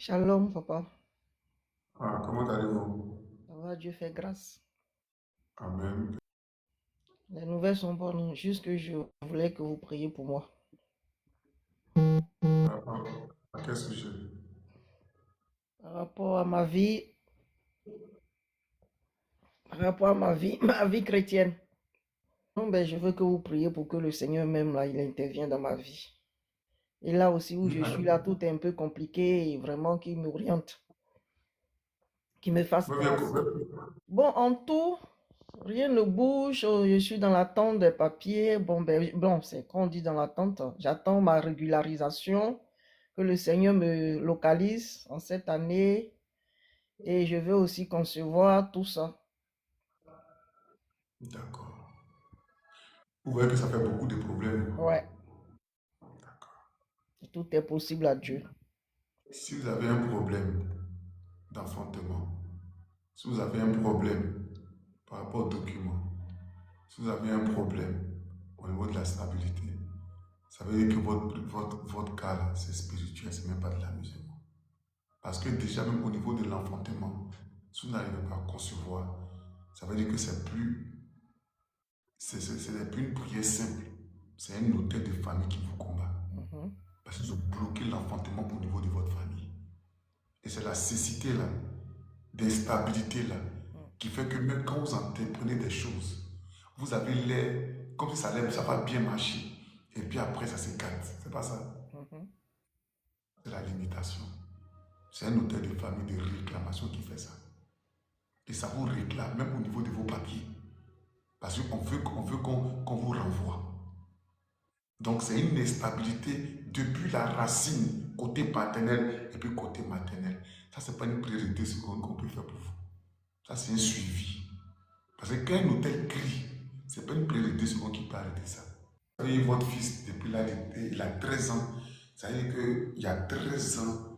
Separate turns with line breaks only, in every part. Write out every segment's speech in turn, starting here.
Shalom, papa.
Ah, comment allez-vous?
Ça va, Dieu fait grâce.
Amen.
Les nouvelles sont bonnes, juste que je voulais que vous priez pour moi.
À quel sujet?
Par rapport à ma vie, ma vie chrétienne. Non, ben, je veux que vous priez pour que le Seigneur même, là, il intervienne dans ma vie. Et là aussi où
Oui,
je suis, là, tout est un peu compliqué et vraiment qu'il m'oriente, qu'il me fasse
bien,
grâce. Bon, en tout, rien ne bouge. Je suis dans l'attente des papiers. Bon, c'est qu'on dit dans l'attente. J'attends ma régularisation, que le Seigneur me localise en cette année. Et je veux aussi concevoir tout ça.
d'accord. Vous voyez que ça fait beaucoup de problèmes.
Ouais, tout est possible à Dieu.
Si vous avez un problème d'enfantement, si vous avez un problème par rapport aux documents, si vous avez un problème au niveau de la stabilité, ça veut dire que votre cas, là, c'est spirituel, c'est même pas de l'amusement. Parce que déjà, même au niveau de l'enfantement, si vous n'arrivez pas à concevoir, ça veut dire que ce n'est plus une prière simple. C'est un hôtel de famille qui vous combat.
Mhm,
Parce qu'ils ont bloqué l'enfantement au niveau de votre famille. Et c'est la cécité là, d'instabilité là, qui fait que même quand vous entreprenez des choses, vous avez l'air comme si ça va bien marcher. Et puis après, ça s'écarte. C'est pas ça.
mhm.
C'est la limitation. C'est un hôtel de famille de réclamation qui fait ça. Et ça vous réclame même au niveau de vos papiers. Parce qu'on veut qu'on vous renvoie. Donc c'est une instabilité depuis la racine, côté paternel et puis côté maternel. Ça, c'est pas une priorité seconde qu'on peut faire pour vous. Ça, c'est un suivi. Parce que quand un hôtel crie, c'est pas une priorité seconde qui peut arrêter ça. Vous avez votre fils depuis là, il a 13 ans. Ça veut dire qu'il y a 13 ans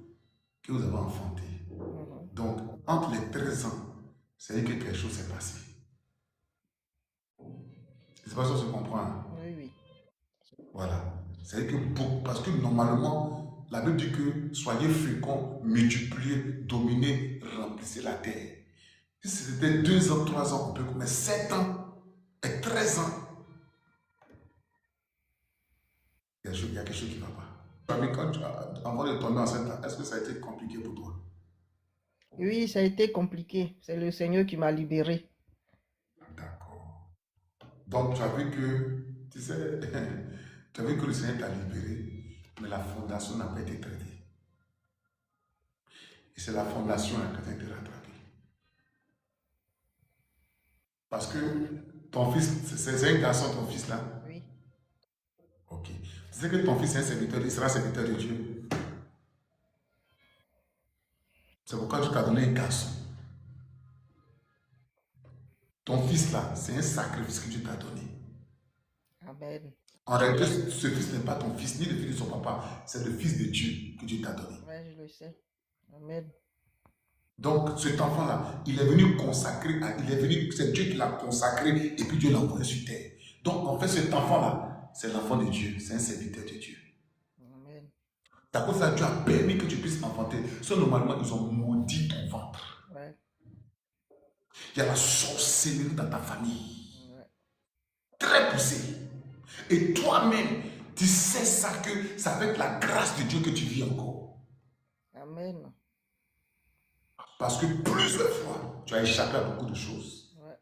que vous avez enfanté.
Mhm.
Donc, entre les 13 ans, ça veut dire que quelque chose s'est passé. C'est pas ça que je comprends. Hein?
Oui, oui.
Voilà. C'est que beaucoup, parce que normalement, la Bible dit que soyez féconds, multipliez, dominez, remplissez la terre. Si c'était 2 ans, 3 ans, on peut, mais 7 ans et 13 ans, il y a quelque chose qui ne va pas. Mais avant de tomber enceinte, est-ce que ça a été compliqué pour toi?
Oui, ça a été compliqué. C'est le Seigneur qui m'a libéré.
D'accord. Donc, tu as vu que, tu sais, tu as vu que le Seigneur t'a libéré, mais la fondation n'a pas été traitée. Et c'est la fondation qui a été rattrapée. Parce que ton fils, c'est un garçon, ton fils là.
Oui.
Ok. Tu sais que ton fils est un serviteur, il sera serviteur de Dieu. C'est pourquoi Dieu t'a donné un garçon. Ton fils là, c'est un sacrifice que Dieu t'a donné.
Amen.
En réalité, ce fils n'est pas ton fils, ni le fils de son papa, c'est le fils de Dieu que Dieu t'a donné.
Ouais, je le sais. Amen.
Donc cet enfant-là, il est venu consacrer, c'est Dieu qui l'a consacré et puis Dieu l'a envoyé sur terre. Donc en fait, cet enfant-là, c'est l'enfant de Dieu, c'est un serviteur de Dieu.
Amen.
C'est à cause de ça, Dieu a permis que tu puisses enfanter. Sauf normalement, ils ont maudit ton ventre.
Ouais.
Il y a la sorcellerie dans ta famille,
Ouais.
très poussée. Et toi-même, tu sais ça que c'est avec la grâce de Dieu que tu vis encore.
Amen.
Parce que plusieurs fois, tu as échappé à beaucoup de choses.
Ouais.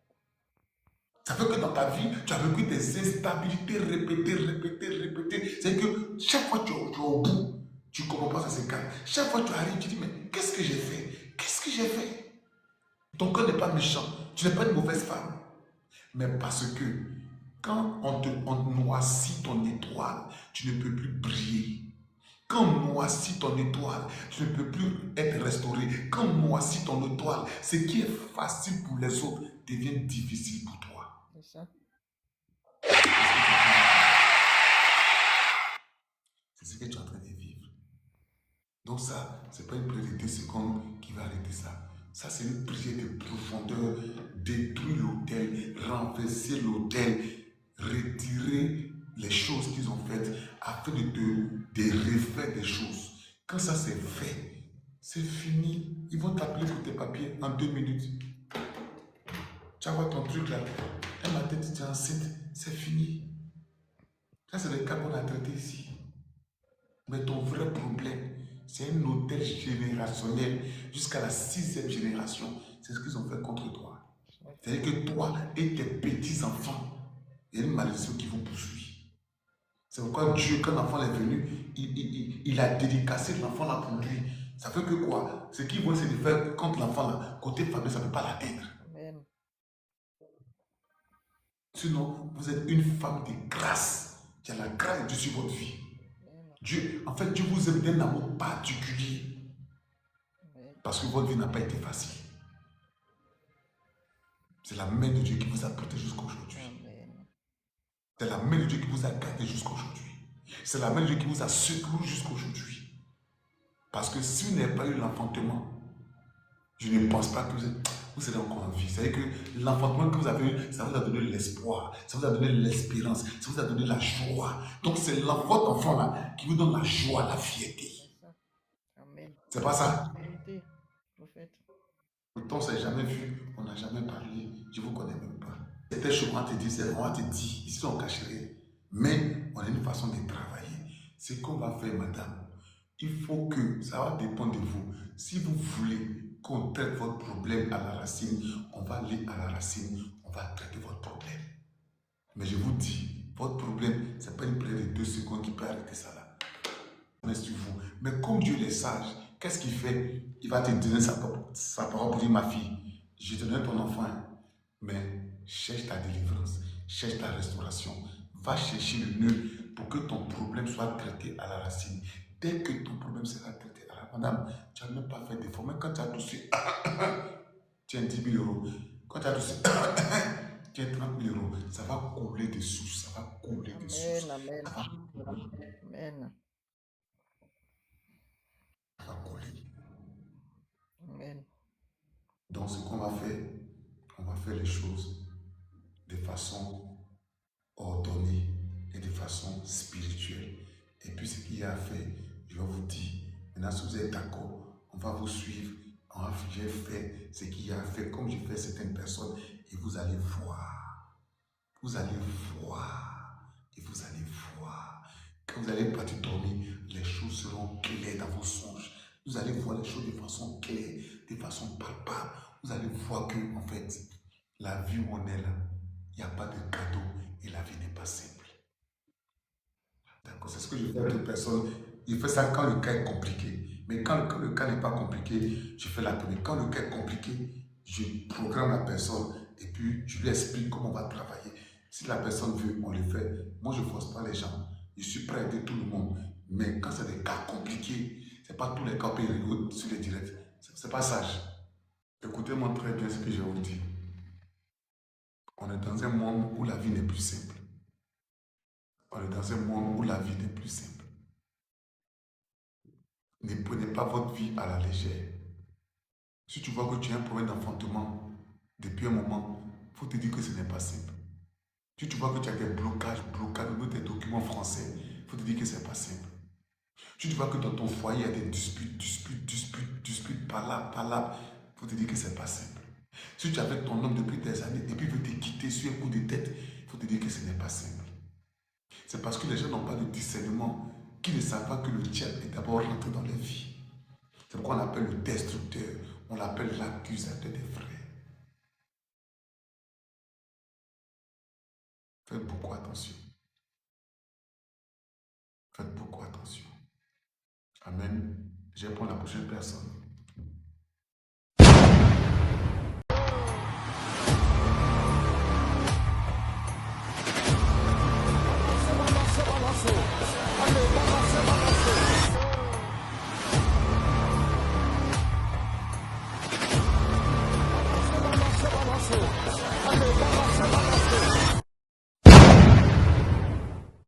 Ça fait que dans ta vie, tu as vécu des instabilités répétées, répétées, répétées. C'est que chaque fois que tu es au bout, tu ne comprends pas, ça se calme. Chaque fois que tu arrives, tu dis, mais qu'est-ce que j'ai fait? Qu'est-ce que j'ai fait? Ton cœur n'est pas méchant. Tu n'es pas une mauvaise femme. Mais parce que quand on noircit ton étoile, tu ne peux plus briller. Quand on noircit ton étoile, tu ne peux plus être restauré. Quand on noircit ton étoile, ce qui est facile pour les autres devient difficile pour toi.
C'est ça.
C'est ce que tu es en train de vivre. Donc ça, ce n'est pas une priorité seconde qui va arrêter ça. Ça, c'est une prière de profondeur. Détruire l'autel, renverser l'autel, retirer les choses qu'ils ont faites afin de refaire des choses. Quand ça c'est fait, c'est fini. Ils vont t'appeler pour tes papiers en 2 minutes. Tu vas voir ton truc là. Un matin, tu es enceinte, c'est fini. Ça, c'est le cas qu'on a traité ici. Mais ton vrai problème, c'est un hôtel générationnel jusqu'à la 6e génération. C'est ce qu'ils ont fait contre toi. C'est-à-dire que toi et tes petits-enfants, il y a une malédiction qui vous poursuit. C'est pourquoi Dieu, quand l'enfant est venu, il a dédicacé l'enfant là pour lui. Ça fait que quoi? Ce qu'il veut, c'est de faire contre l'enfant là. Côté famille, ça ne peut pas l'atteindre.
Amen.
Sinon, vous êtes une femme de grâce. Il y a la grâce de Dieu sur votre vie. Dieu, en fait, Dieu vous aime d'un amour particulier. Parce que votre vie n'a pas été facile. C'est la main de Dieu qui vous a prêté jusqu'à aujourd'hui. C'est la main de Dieu qui vous a gardé jusqu'à aujourd'hui. C'est la main de Dieu qui vous a secouru jusqu'à aujourd'hui. Parce que si vous n'avez pas eu l'enfantement, je ne pense pas que vous serez encore en vie. C'est-à-dire que l'enfantement que vous avez eu, ça vous a donné l'espoir, ça vous a donné l'espérance, ça vous a donné la joie. Donc c'est votre enfant là qui vous donne la joie, la fierté. C'est pas ça? Pourtant, on ne s'est jamais vu, on n'a jamais parlé, je ne vous connais même pas. C'était chaud, on te dit, ici on cacherait. Mais on a une façon de travailler. Ce qu'on va faire, madame, il faut que, ça va dépendre de vous. Si vous voulez qu'on traite votre problème à la racine, on va aller à la racine, on va traiter votre problème. Mais je vous dis, votre problème, ce n'est pas une prière de 2 secondes qui peut arrêter ça là. Mais comme Dieu est sage, qu'est-ce qu'il fait? Il va te donner sa parole pour dire, ma fille, je te donne ton enfant, mais cherche ta délivrance, cherche ta restauration, va chercher le nœud pour que ton problème soit traité à la racine. Dès que ton problème sera traité à la racine, madame, tu n'as même pas fait d'effort, mais quand tu as toussé, tu as 10 000 euros. Quand tu as toussé, tu as 30 000 euros, ça va couler des sources, ça va couler des sources.
Amen. Amen.
Va couler.
Amen.
Donc ce qu'on va faire, on va faire les choses de façon ordonnée et de façon spirituelle. Et puis ce qu'il y a à faire, je vais vous dire, maintenant si vous êtes d'accord, on va vous suivre, j'ai fait ce qu'il y a à faire comme j'ai fait certaines personnes et vous allez voir. Vous allez voir et vous allez voir. Quand vous allez partir dormir, les choses seront claires dans vos songes. Vous allez voir les choses de façon claire, de façon palpable. Vous allez voir que, en fait, la vie où on est là, il n'y a pas de cadeau et la vie n'est pas simple. D'accord, c'est ce que je fais avec les personnes. Je fais ça quand le cas est compliqué. Mais quand le cas n'est pas compliqué, je fais la première. Quand le cas est compliqué, je programme la personne et puis je lui explique comment on va travailler. Si la personne veut, on le fait. Moi, je ne force pas les gens. Je suis prêt à aider tout le monde. Mais quand c'est des cas compliqués, ce n'est pas tous les cas qui rigolent sur les directs. Ce n'est pas sage. Écoutez-moi très bien ce que je vous dis. On est dans un monde où la vie n'est plus simple. On est dans un monde où la vie n'est plus simple. Ne prenez pas votre vie à la légère. Si tu vois que tu as un problème d'enfantement depuis un moment, il faut te dire que ce n'est pas simple. Si tu vois que tu as des blocages de tes documents français, il faut te dire que ce n'est pas simple. Si tu vois que dans ton foyer, il y a des disputes par là, il faut te dire que ce n'est pas simple. Si tu es avec ton homme depuis des années et puis il veut te quitter sur un coup de tête, il faut te dire que ce n'est pas simple. C'est parce que les gens n'ont pas de discernement, qu'ils ne savent pas que le diable est d'abord rentré dans leur vie. C'est pourquoi on l'appelle le destructeur, on l'appelle l'accusateur des frères. Faites beaucoup attention. Faites beaucoup attention. Amen. Je vais prendre la prochaine personne.